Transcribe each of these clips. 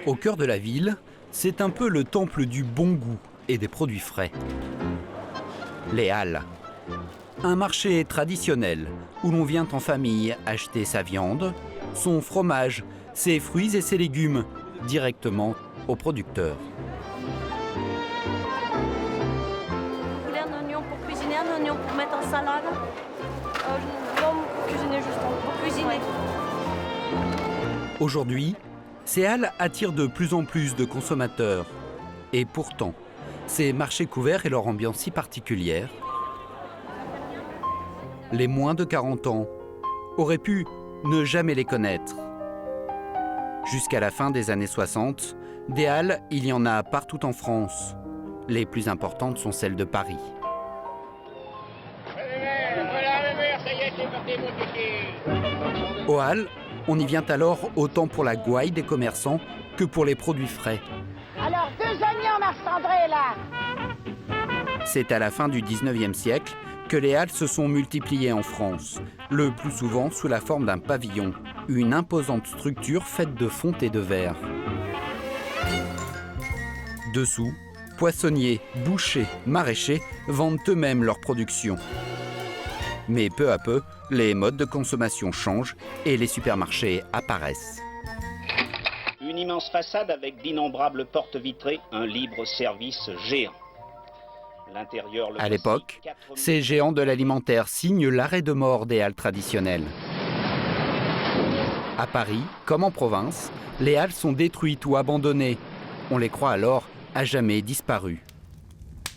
Au cœur de la ville, c'est un peu le temple du bon goût et des produits frais. Les halles. Un marché traditionnel où l'on vient en famille acheter sa viande, son fromage, ses fruits et ses légumes directement aux producteurs. Vous voulez un oignon pour cuisiner, un oignon pour mettre en salade? Non, pour cuisiner justement, pour cuisiner. Aujourd'hui, ces halles attirent de plus en plus de consommateurs. Et pourtant, ces marchés couverts et leur ambiance si particulière, les moins de 40 ans auraient pu ne jamais les connaître. Jusqu'à la fin des années 60, des halles, il y en a partout en France. Les plus importantes sont celles de Paris. Aux halles, on y vient alors autant pour la gouaille des commerçants que pour les produits frais. Alors, 2 oignons, Marc-André, là. C'est à la fin du 19e siècle que les halles se sont multipliées en France, le plus souvent sous la forme d'un pavillon, une imposante structure faite de fonte et de verre. Dessous, poissonniers, bouchers, maraîchers vendent eux-mêmes leur production. Mais peu à peu, les modes de consommation changent et les supermarchés apparaissent. Une immense façade avec d'innombrables portes vitrées, un libre-service géant. À l'époque, ces géants de l'alimentaire signent l'arrêt de mort des halles traditionnelles. À Paris, comme en province, les halles sont détruites ou abandonnées. On les croit alors à jamais disparues.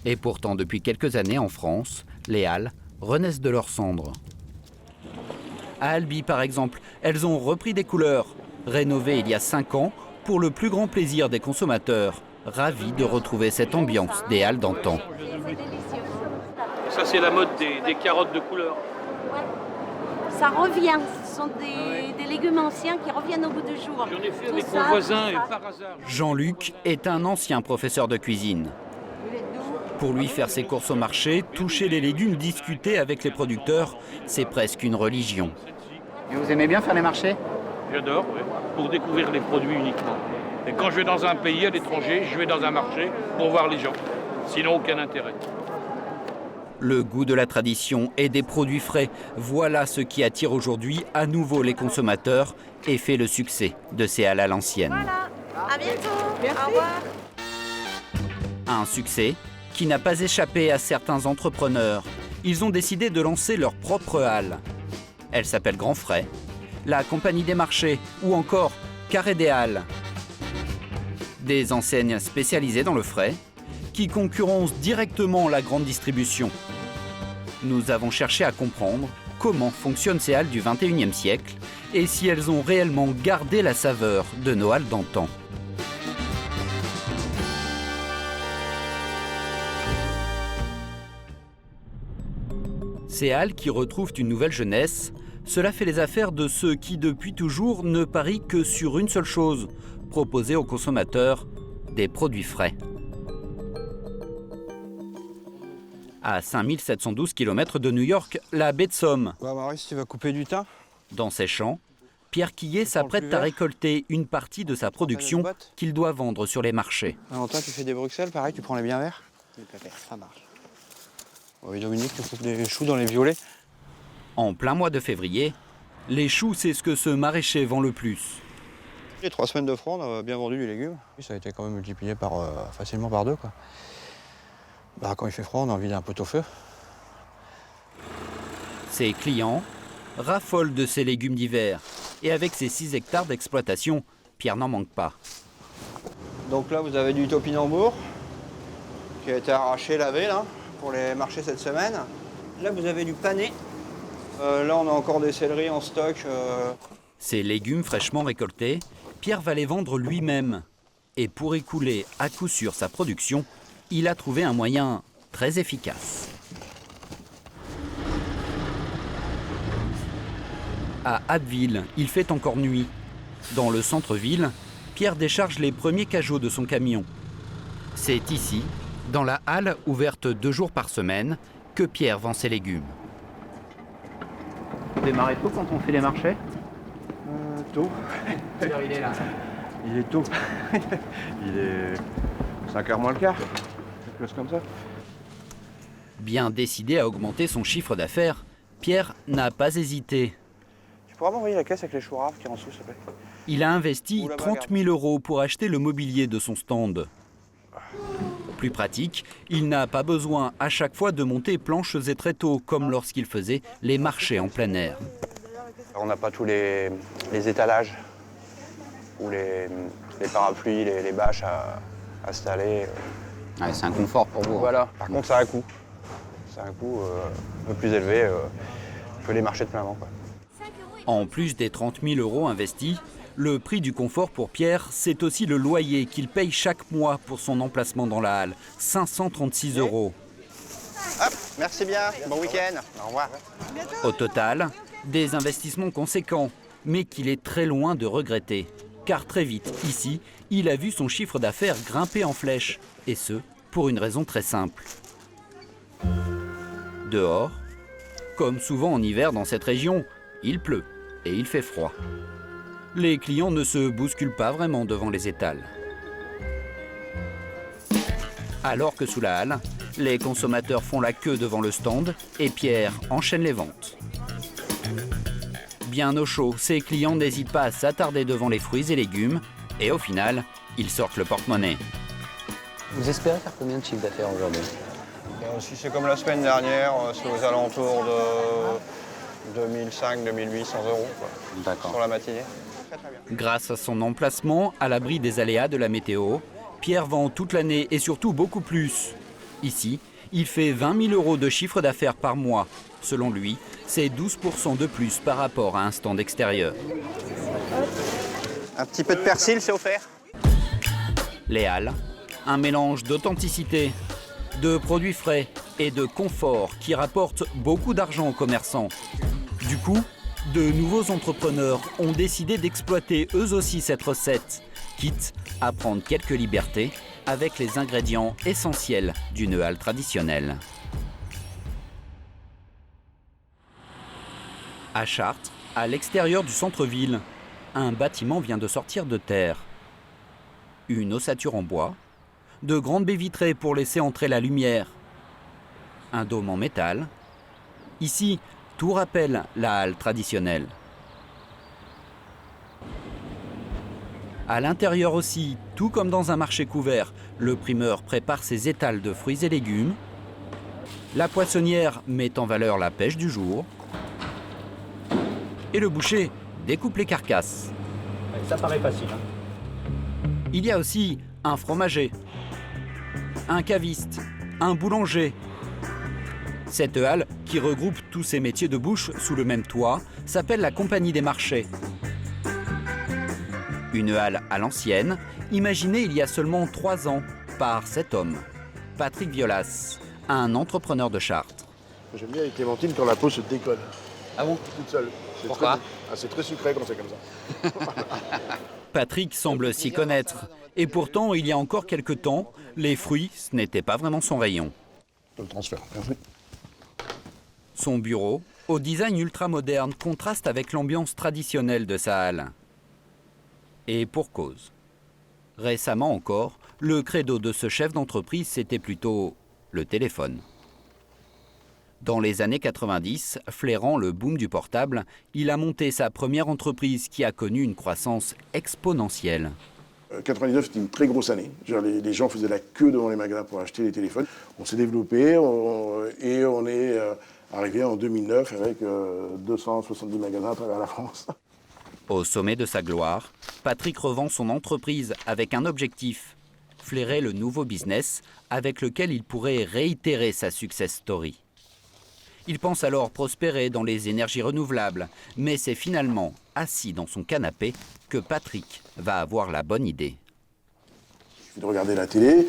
Et pourtant, depuis quelques années en France, les halles renaissent de leurs cendres. À Albi, par exemple, elles ont repris des couleurs, rénovées il y a 5 ans, pour le plus grand plaisir des consommateurs, ravis de retrouver cette ambiance des halles d'antan. Ça, c'est la mode des carottes de couleur. Ouais. Ça revient. Ce sont des légumes anciens qui reviennent au bout du jour. J'en ai fait avec mon voisin et par hasard. Jean-Luc est un ancien professeur de cuisine. Pour lui, faire ses courses au marché, toucher les légumes, discuter avec les producteurs, c'est presque une religion. Et vous aimez bien faire les marchés? J'adore, oui, pour découvrir les produits uniquement. Et quand je vais dans un pays à l'étranger, je vais dans un marché pour voir les gens. Sinon, aucun intérêt. Le goût de la tradition et des produits frais, voilà ce qui attire aujourd'hui à nouveau les consommateurs et fait le succès de ces halles à l'ancienne. Voilà, à bientôt. Merci. Au revoir. Un succès qui n'a pas échappé à certains entrepreneurs. Ils ont décidé de lancer leur propre halle. Elle s'appelle Grand Frais, la Compagnie des marchés ou encore Carré des halles. Des enseignes spécialisées dans le frais qui concurrencent directement la grande distribution. Nous avons cherché à comprendre comment fonctionnent ces halles du 21e siècle et si elles ont réellement gardé la saveur de nos halles d'antan. Ces halles qui retrouvent une nouvelle jeunesse, cela fait les affaires de ceux qui, depuis toujours, ne parient que sur une seule chose, proposer aux consommateurs des produits frais. À 5712 km de New York, la baie de Somme. Ouais, Maurice, tu vas couper du thym. Dans ses champs, Pierre Quillet s'apprête à récolter une partie de sa production qu'il doit vendre sur les marchés. Valentin, tu fais des Bruxelles, pareil, tu prends les bien verts. Ça marche. Oui, Dominique, tu coupes des choux dans les violets. En plein mois de février, les choux, c'est ce que ce maraîcher vend le plus. Les 3 semaines de froid, on a bien vendu du légume. Ça a été quand même multiplié facilement par 2, quoi. Bah, quand il fait froid, on a envie d'un pot-au-feu. Ses clients raffolent de ses légumes d'hiver. Et avec ses 6 hectares d'exploitation, Pierre n'en manque pas. Donc là, vous avez du topinambour qui a été arraché, lavé, là, pour les marchés cette semaine. Là, vous avez du pané. Là, on a encore des céleris en stock. Ces légumes fraîchement récoltés, Pierre va les vendre lui-même. Et pour écouler à coup sûr sa production, il a trouvé un moyen très efficace. À Abbeville, il fait encore nuit. Dans le centre-ville, Pierre décharge les premiers cajots de son camion. C'est ici, dans la halle ouverte 2 jours par semaine, que Pierre vend ses légumes. Vous démarrez tôt quand on fait les marchés? Tôt. Quelle heure il est là? Il est tôt. Il est 5h moins le quart. Quelque chose comme ça. Bien décidé à augmenter son chiffre d'affaires, Pierre n'a pas hésité. Tu pourras m'envoyer la caisse avec les choux raves qui est en dessous, s'il te plaît? Il a investi 30 000 € pour acheter le mobilier de son stand. Plus pratique, il n'a pas besoin à chaque fois de monter planches et tréteaux comme lorsqu'il faisait les marchés en plein air. On n'a pas tous les étalages ou les parapluies, les bâches à installer. Ouais, c'est un confort pour vous. Voilà, par contre ça a un coût. C'est un coût un peu plus élevé que les marchés de plein vent, quoi. En plus des 30 000 € investis, le prix du confort pour Pierre, c'est aussi le loyer qu'il paye chaque mois pour son emplacement dans la halle, 536 €. Hop, merci bien, bon week-end, au revoir. Au total, des investissements conséquents, mais qu'il est très loin de regretter. Car très vite, ici, il a vu son chiffre d'affaires grimper en flèche. Et ce, pour une raison très simple. Dehors, comme souvent en hiver dans cette région, il pleut et il fait froid. Les clients ne se bousculent pas vraiment devant les étals. Alors que sous la halle, les consommateurs font la queue devant le stand et Pierre enchaîne les ventes. Bien au chaud, ses clients n'hésitent pas à s'attarder devant les fruits et légumes et au final, ils sortent le porte-monnaie. Vous espérez faire combien de chiffre d'affaires aujourd'hui? Si c'est comme la semaine dernière, c'est aux alentours de 2500-2800 € sur la matinée. Très, très bien. Grâce à son emplacement, à l'abri des aléas de la météo, Pierre vend toute l'année et surtout beaucoup plus. Ici, il fait 20 000 € de chiffre d'affaires par mois. Selon lui, c'est 12 % de plus par rapport à un stand extérieur. Un petit peu de persil, c'est offert. Les halles, un mélange d'authenticité, de produits frais et de confort qui rapportent beaucoup d'argent aux commerçants. Du coup, de nouveaux entrepreneurs ont décidé d'exploiter eux aussi cette recette, quitte à prendre quelques libertés avec les ingrédients essentiels d'une halle traditionnelle. À Chartres, à l'extérieur du centre-ville, un bâtiment vient de sortir de terre. Une ossature en bois, de grandes baies vitrées pour laisser entrer la lumière, un dôme en métal. Ici, tout rappelle la halle traditionnelle. À l'intérieur aussi, tout comme dans un marché couvert, le primeur prépare ses étals de fruits et légumes. La poissonnière met en valeur la pêche du jour. Et le boucher découpe les carcasses. Ça paraît facile. Il y a aussi un fromager, un caviste, un boulanger. Cette halle, qui regroupe tous ces métiers de bouche sous le même toit, s'appelle la Compagnie des marchés. Une halle à l'ancienne, imaginée il y a seulement 3 ans par cet homme, Patrick Violas, un entrepreneur de Chartres. J'aime bien avec Clémentine quand la peau se décolle. Ah bon? Toute seule. Pourquoi? C'est très sucré quand c'est comme ça. Patrick semble s'y connaître. Et pourtant, il y a encore quelques temps, les fruits, ce n'était pas vraiment son rayon. Le transfert. Son bureau, au design ultra-moderne, contraste avec l'ambiance traditionnelle de sa halle. Et pour cause. Récemment encore, le credo de ce chef d'entreprise, c'était plutôt le téléphone. Dans les années 90, flairant le boom du portable, il a monté sa première entreprise qui a connu une croissance exponentielle. 99, c'était une très grosse année. Les gens faisaient la queue devant les magasins pour acheter les téléphones. On s'est développé et on est arrivé en 2009 avec 270 magasins à travers la France. Au sommet de sa gloire, Patrick revend son entreprise avec un objectif, flairer le nouveau business avec lequel il pourrait réitérer sa success story. Il pense alors prospérer dans les énergies renouvelables, mais c'est finalement assis dans son canapé que Patrick va avoir la bonne idée. Il suffit de regarder la télé,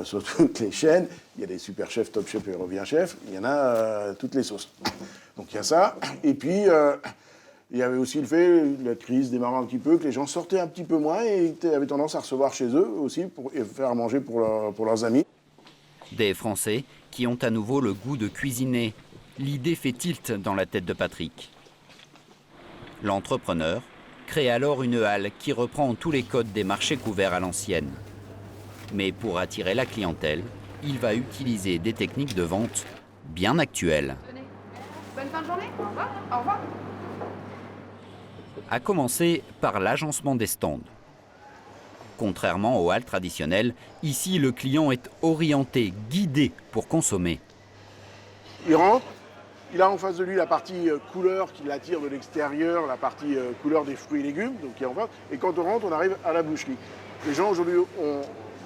sur toutes les chaînes, il y a des super chefs, top chefs et revient chef, il y en a toutes les sauces. Donc il y a ça, et puis il y avait aussi le fait, la crise démarrant un petit peu, que les gens sortaient un petit peu moins et avaient tendance à recevoir chez eux aussi et faire à manger pour leurs amis. Des Français qui ont à nouveau le goût de cuisiner. L'idée fait tilt dans la tête de Patrick. L'entrepreneur crée alors une halle qui reprend tous les codes des marchés couverts à l'ancienne. Mais pour attirer la clientèle, il va utiliser des techniques de vente bien actuelles. Bonne fin de journée, au revoir. Au revoir. À commencer par l'agencement des stands. Contrairement aux halles traditionnelles, ici le client est orienté, guidé pour consommer. Il rentre, il a en face de lui la partie couleur qui l'attire de l'extérieur, la partie couleur des fruits et légumes, donc qui est en face. Et quand on rentre, on arrive à la boucherie. Les gens aujourd'hui,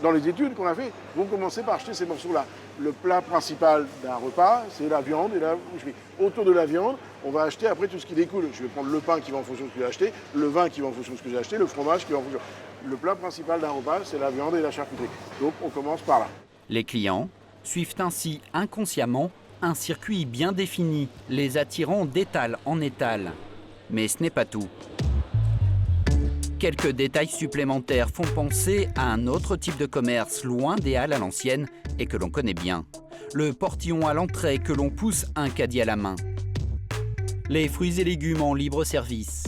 dans les études qu'on a fait, vont commencer par acheter ces morceaux-là. Le plat principal d'un repas, c'est la viande et la boucherie. Autour de la viande, on va acheter après tout ce qui découle. Je vais prendre le pain qui va en fonction de ce que j'ai acheté, le vin qui va en fonction de ce que j'ai acheté, le fromage qui va en fonction. Le plat principal d'un repas, c'est la viande et la charcuterie. Donc on commence par là. Les clients suivent ainsi inconsciemment un circuit bien défini, les attirant d'étal en étal. Mais ce n'est pas tout. Quelques détails supplémentaires font penser à un autre type de commerce loin des halles à l'ancienne et que l'on connaît bien. Le portillon à l'entrée que l'on pousse un caddie à la main. Les fruits et légumes en libre service.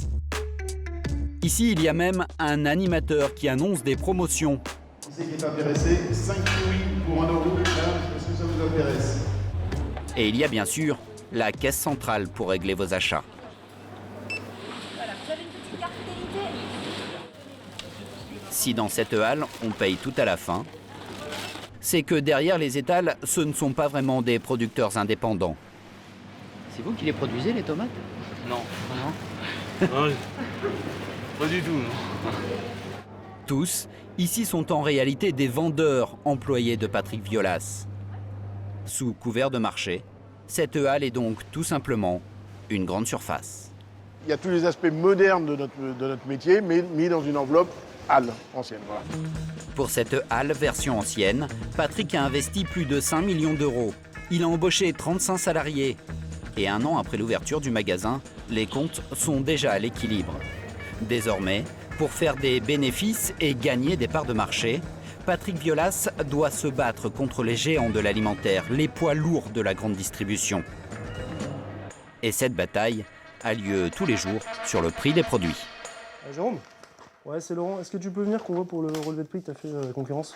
Ici, il y a même un animateur qui annonce des promotions. Qui c'est qui est intéressé? 5 kiwis pour 1 €. Est-ce que ça vous intéresse? Et il y a bien sûr la caisse centrale pour régler vos achats. Voilà, vous avez une petite carte fidélité. Si dans cette halle, on paye tout à la fin, c'est que derrière les étals, ce ne sont pas vraiment des producteurs indépendants. C'est vous qui les produisez, les tomates? Non. Non. Pas du tout, non. Tous, ici, sont en réalité des vendeurs employés de Patrick Violas. Sous couvert de marché, cette halle est donc tout simplement une grande surface. Il y a tous les aspects modernes de notre métier, mais mis dans une enveloppe halle ancienne. Voilà. Pour cette halle version ancienne, Patrick a investi plus de 5 millions d'euros. Il a embauché 35 salariés. Et 1 an après l'ouverture du magasin, les comptes sont déjà à l'équilibre. Désormais, pour faire des bénéfices et gagner des parts de marché, Patrick Violas doit se battre contre les géants de l'alimentaire, les poids lourds de la grande distribution. Et cette bataille a lieu tous les jours sur le prix des produits. Jérôme? Ouais, c'est Laurent. Est-ce que tu peux venir qu'on voit pour le relevé de prix que tu as fait la concurrence?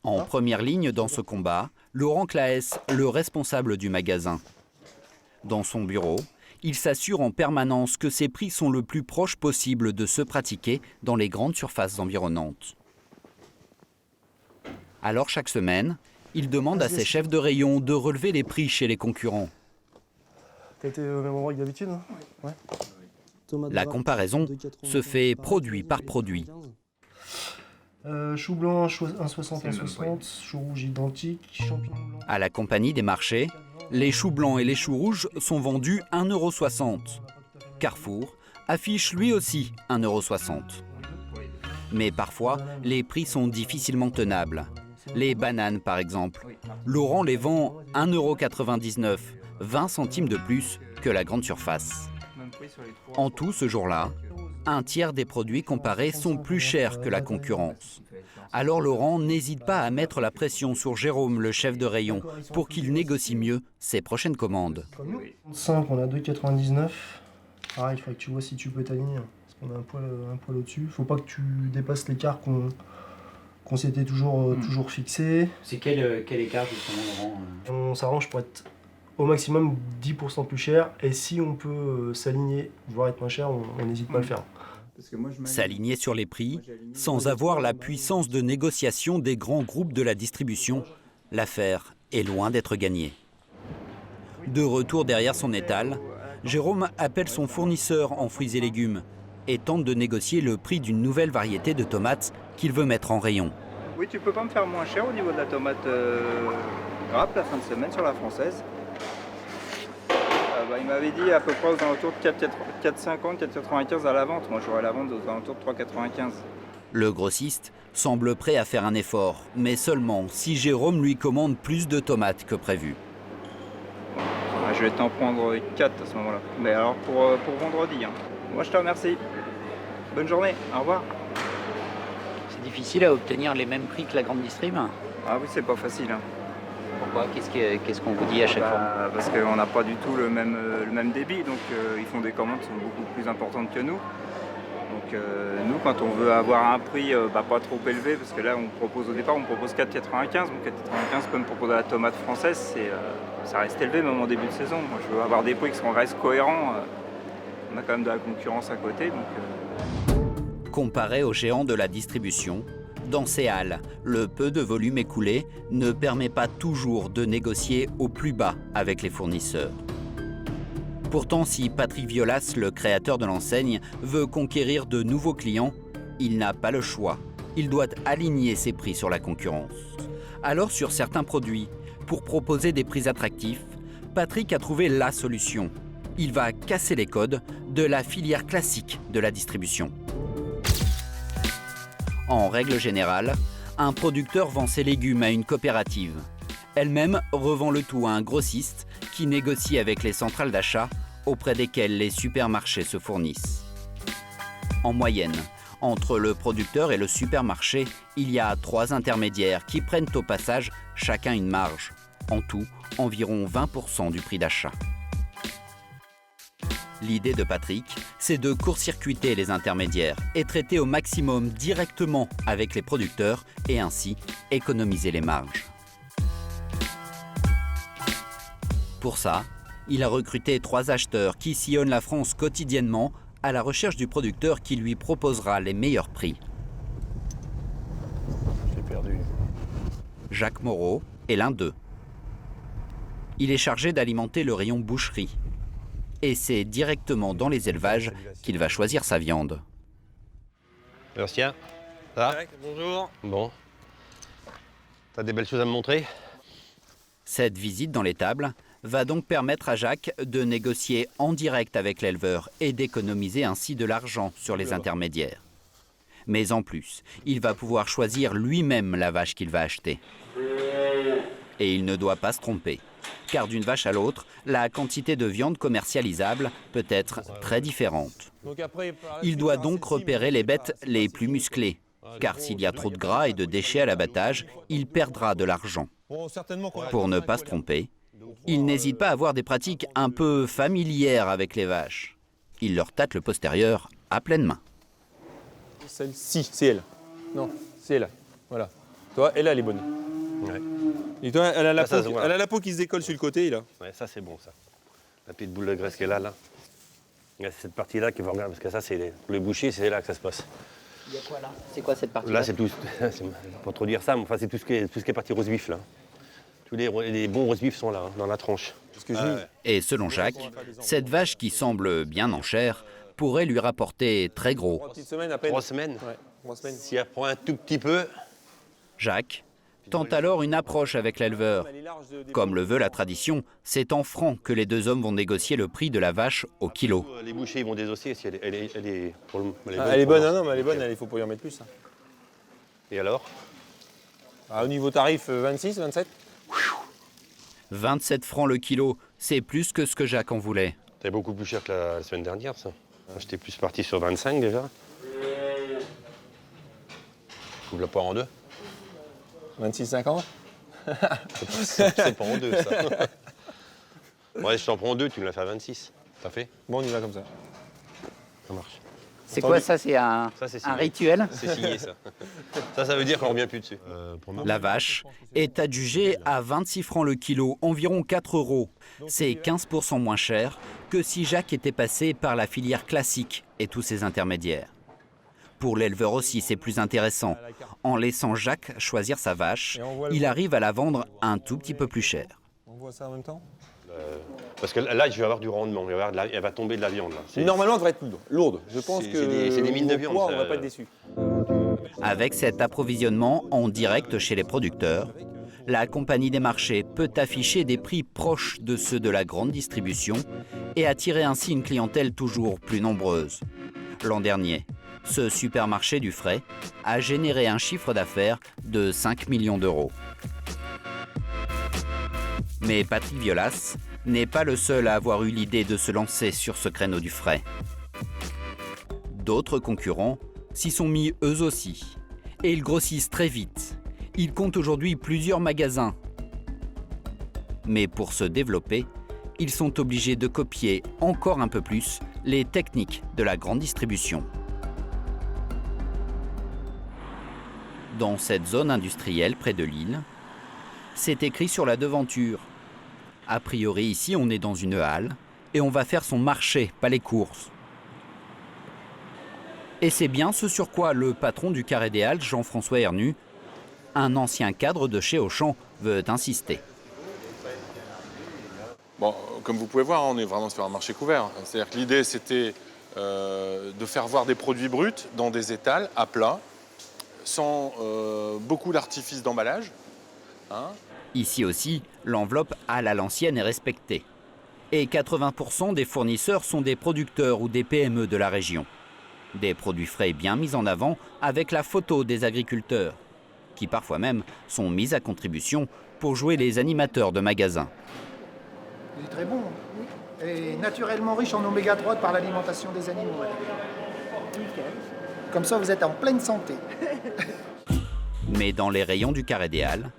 En première ligne dans ce combat, Laurent Claes, le responsable du magasin. Dans son bureau, il s'assure en permanence que ses prix sont le plus proche possible de ceux pratiqués dans les grandes surfaces environnantes. Alors chaque semaine, il demande à ses chefs de rayon de relever les prix chez les concurrents. T'as été au même endroit que d'habitude? Ouais. La comparaison se fait produit par produit. Chou blanc 1,60, 1,60, chou rouge identique, champignons blancs. À la compagnie des marchés, les choux blancs et les choux rouges sont vendus 1,60 €. Carrefour affiche lui aussi 1,60 €. Mais parfois, les prix sont difficilement tenables. Les bananes, par exemple. Laurent les vend 1,99 €, 20 centimes de plus que la grande surface. En tout, ce jour-là, un tiers des produits comparés sont plus chers que la concurrence. Alors Laurent n'hésite pas à mettre la pression sur Jérôme, le chef de rayon, pour qu'il négocie mieux ses prochaines commandes. 5, on a 2,99. Pareil, il faudrait que tu vois si tu peux t'aligner. Parce qu'on a un poil au-dessus. Il ne faut pas que tu dépasses l'écart qu'on s'était toujours fixé. C'est quel écart, justement, Laurent? On s'arrange pour être au maximum 10% plus cher. Et si on peut s'aligner, voire être moins cher, on n'hésite pas à le faire. S'aligner sur les prix, sans avoir la puissance de négociation des grands groupes de la distribution, l'affaire est loin d'être gagnée. De retour derrière son étal, Jérôme appelle son fournisseur en fruits et légumes et tente de négocier le prix d'une nouvelle variété de tomates qu'il veut mettre en rayon. Oui, tu peux pas me faire moins cher au niveau de la tomate grappe la fin de semaine sur la française? Il m'avait dit à peu près aux alentours de 4,50, 4,95 à la vente. Moi, j'aurais la vente aux alentours de 3,95. Le grossiste semble prêt à faire un effort, mais seulement si Jérôme lui commande plus de tomates que prévu. Bon, je vais t'en prendre 4 à ce moment-là. Mais alors pour vendredi. Hein. Moi, je te remercie. Bonne journée. Au revoir. C'est difficile à obtenir les mêmes prix que la grande distrib? Ah oui, c'est pas facile. Hein. Pourquoi? Qu'est-ce qu'on vous dit à chaque fois? Parce qu'on n'a pas du tout le même débit, donc ils font des commandes qui sont beaucoup plus importantes que nous. Donc nous, quand on veut avoir un prix pas trop élevé, parce que là, au départ, on propose 4,95. Donc 4,95, comme proposer la tomate française, ça reste élevé même en début de saison. Moi, je veux avoir des prix qui restent cohérents. On a quand même de la concurrence à côté. Comparé aux géants de la distribution, dans ces halles, le peu de volume écoulé ne permet pas toujours de négocier au plus bas avec les fournisseurs. Pourtant, si Patrick Violas, le créateur de l'enseigne, veut conquérir de nouveaux clients, il n'a pas le choix. Il doit aligner ses prix sur la concurrence. Alors, sur certains produits, pour proposer des prix attractifs, Patrick a trouvé la solution. Il va casser les codes de la filière classique de la distribution. En règle générale, un producteur vend ses légumes à une coopérative. Elle-même revend le tout à un grossiste qui négocie avec les centrales d'achat auprès desquelles les supermarchés se fournissent. En moyenne, entre le producteur et le supermarché, il y a 3 intermédiaires qui prennent au passage chacun une marge. En tout, environ 20% du prix d'achat. L'idée de Patrick, c'est de court-circuiter les intermédiaires et traiter au maximum directement avec les producteurs et ainsi économiser les marges. Pour ça, il a recruté 3 acheteurs qui sillonnent la France quotidiennement à la recherche du producteur qui lui proposera les meilleurs prix. J'ai perdu. Jacques Moreau est l'un d'eux. Il est chargé d'alimenter le rayon boucherie. Et c'est directement dans les élevages qu'il va choisir sa viande. Bastien, ça va ? Bonjour. Bon. T'as des belles choses à me montrer ? Cette visite dans l'étable va donc permettre à Jacques de négocier en direct avec l'éleveur et d'économiser ainsi de l'argent sur les intermédiaires. Mais en plus, il va pouvoir choisir lui-même la vache qu'il va acheter. Et il ne doit pas se tromper, car d'une vache à l'autre, la quantité de viande commercialisable peut être très différente. Il doit donc repérer les bêtes les plus musclées, car s'il y a trop de gras et de déchets à l'abattage, il perdra de l'argent. Pour ne pas se tromper, il n'hésite pas à avoir des pratiques un peu familières avec les vaches. Il leur tâte le postérieur à pleine main. Celle-ci, c'est elle. Non, c'est elle. Voilà. Toi, elle, elle est bonne. Ouais. Et toi, elle a la, ça, peau, voilà. elle a la peau qui se décolle sur le côté, là. Ouais, ça c'est bon ça. La petite boule de graisse qu'elle a là. C'est cette partie-là qu'il faut regarder, parce que ça c'est le boucher, c'est là que ça se passe. Il y a quoi là? C'est quoi cette partie-là? Là c'est tout, c'est pas trop dire ça, mais enfin c'est tout ce qui est partie rose vif là. Tous les bons rose vifs sont là, hein, dans la tranche. Et selon Jacques, cette vache qui semble bien en chair pourrait lui rapporter très gros. 3 semaines. Ouais, 3 semaines. Si elle prend un tout petit peu. Jacques tente alors une approche avec l'éleveur. Comme le veut la tradition, c'est en francs que les deux hommes vont négocier le prix de la vache au kilo. Les bouchers ils vont désosser si elle est elle est bonne, non, mais elle est bonne, il faut pas y en mettre plus. Hein. Et alors? Au niveau tarif, 26, 27 27 francs le kilo, c'est plus que ce que Jacques en voulait. C'est beaucoup plus cher que la semaine dernière, ça. J'étais plus parti sur 25 déjà. Coupe la poire en deux. 26,50 C'est pas en deux, ça. Ouais, je t'en prends 2, tu me l'as fait à 26. Ça fait? Bon, on y va comme ça. Ça marche. C'est quoi ça? C'est un rituel? C'est signé, ça. Ça veut dire qu'on ne revient plus dessus. La vache est adjugée à 26 francs le kilo, environ 4 €. C'est 15% moins cher que si Jacques était passé par la filière classique et tous ses intermédiaires. Pour l'éleveur aussi, c'est plus intéressant. En laissant Jacques choisir sa vache, il arrive à la vendre un tout petit peu plus cher. On voit ça en même temps? Parce que là, je vais avoir du rendement. Elle va tomber de la viande. Là. Normalement, elle devrait être plus lourde. Je pense que c'est des mines de viande. Poids, on ne va pas être déçu. Avec cet approvisionnement en direct chez les producteurs, la compagnie des marchés peut afficher des prix proches de ceux de la grande distribution et attirer ainsi une clientèle toujours plus nombreuse. L'an dernier, ce supermarché du frais a généré un chiffre d'affaires de 5 millions d'euros. Mais Patrick Violas n'est pas le seul à avoir eu l'idée de se lancer sur ce créneau du frais. D'autres concurrents s'y sont mis eux aussi. Et ils grossissent très vite. Ils comptent aujourd'hui plusieurs magasins. Mais pour se développer, ils sont obligés de copier encore un peu plus les techniques de la grande distribution. Dans cette zone industrielle près de Lille, c'est écrit sur la devanture. A priori, ici, on est dans une halle et on va faire son marché, pas les courses. Et c'est bien ce sur quoi le patron du Carré des Halles, Jean-François Hernu, un ancien cadre de chez Auchan, veut insister. Bon, comme vous pouvez voir, on est vraiment sur un marché couvert. C'est-à-dire que l'idée, c'était de faire voir des produits bruts dans des étals à plat, sans beaucoup d'artifices d'emballage. Hein. Ici aussi, l'enveloppe à l'ancienne est respectée. Et 80% des fournisseurs sont des producteurs ou des PME de la région. Des produits frais bien mis en avant avec la photo des agriculteurs, qui parfois même sont mis à contribution pour jouer les animateurs de magasins. Il est très bon, oui. Et naturellement riche en oméga 3 par l'alimentation des animaux. Nickel. Comme ça, vous êtes en pleine santé. Mais dans les rayons du Carré des Halles,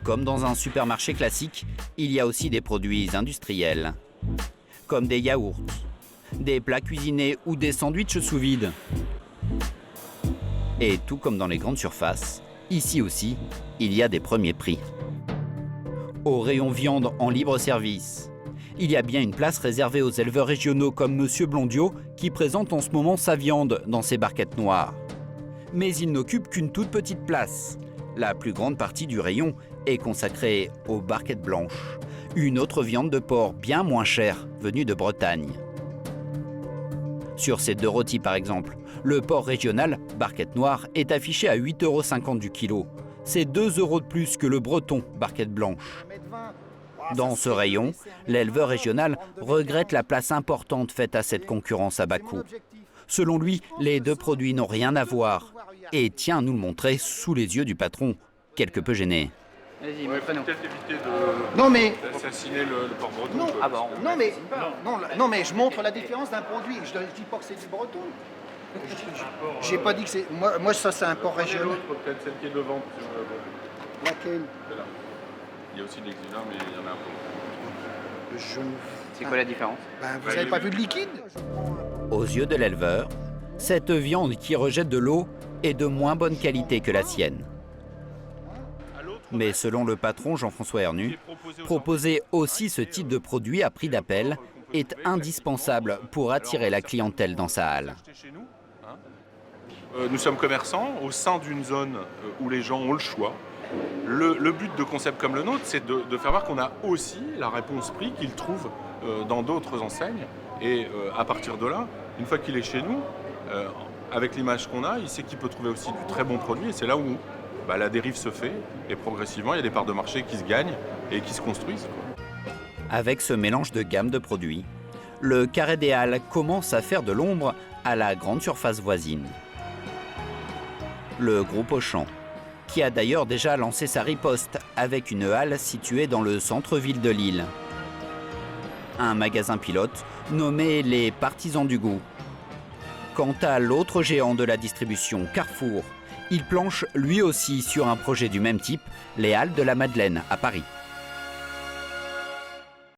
comme dans un supermarché classique, il y a aussi des produits industriels, comme des yaourts, des plats cuisinés ou des sandwichs sous vide. Et tout comme dans les grandes surfaces, ici aussi, il y a des premiers prix. Au rayon viande en libre service, il y a bien une place réservée aux éleveurs régionaux comme Monsieur Blondiot qui présente en ce moment sa viande dans ses barquettes noires. Mais il n'occupe qu'une toute petite place. La plus grande partie du rayon est consacrée aux barquettes blanches, une autre viande de porc bien moins chère venue de Bretagne. Sur ces 2 rôtis par exemple, le porc régional, barquette noire, est affiché à 8,50 € du kilo. C'est 2 € de plus que le breton, barquette blanche. Dans ce rayon, l'éleveur régional regrette la place importante faite à cette concurrence à bas coût. Selon lui, les 2 produits n'ont rien à voir et tient à nous le montrer sous les yeux du patron, quelque peu gêné. Vas-y, ouais, peut-être éviter de non, mais... d'assassiner le porc breton. Non, ah bon, non, mais je montre la différence d'un produit. Je ne dis pas que c'est du breton. J'ai pas dit que c'est... Moi ça, c'est un porc régional. L'autre, peut-être celle qui est devant. Laquelle? Il y a aussi de l'exulat, mais il y en a un peu. C'est quoi la différence? Vous n'avez pas vu de liquide? Aux yeux de l'éleveur, cette viande qui rejette de l'eau est de moins bonne qualité que la sienne. Mais selon le patron Jean-François Hernu, proposer aussi ce type de produit à prix d'appel est indispensable pour attirer la clientèle dans sa halle. Nous sommes commerçants au sein d'une zone où les gens ont le choix. Le but de concepts comme le nôtre, c'est de faire voir qu'on a aussi la réponse prix qu'ils trouvent dans d'autres enseignes. Et à partir de là, une fois qu'il est chez nous, avec l'image qu'on a, il sait qu'il peut trouver aussi du très bon produit. Et c'est là où la dérive se fait. Et progressivement, il y a des parts de marché qui se gagnent et qui se construisent. Avec ce mélange de gamme de produits, le Carré des Halles commence à faire de l'ombre à la grande surface voisine. Le groupe Auchan, qui a d'ailleurs déjà lancé sa riposte avec une halle située dans le centre-ville de Lille. Un magasin pilote nommé les Partisans du Goût. Quant à l'autre géant de la distribution, Carrefour, il planche lui aussi sur un projet du même type, les Halles de la Madeleine à Paris.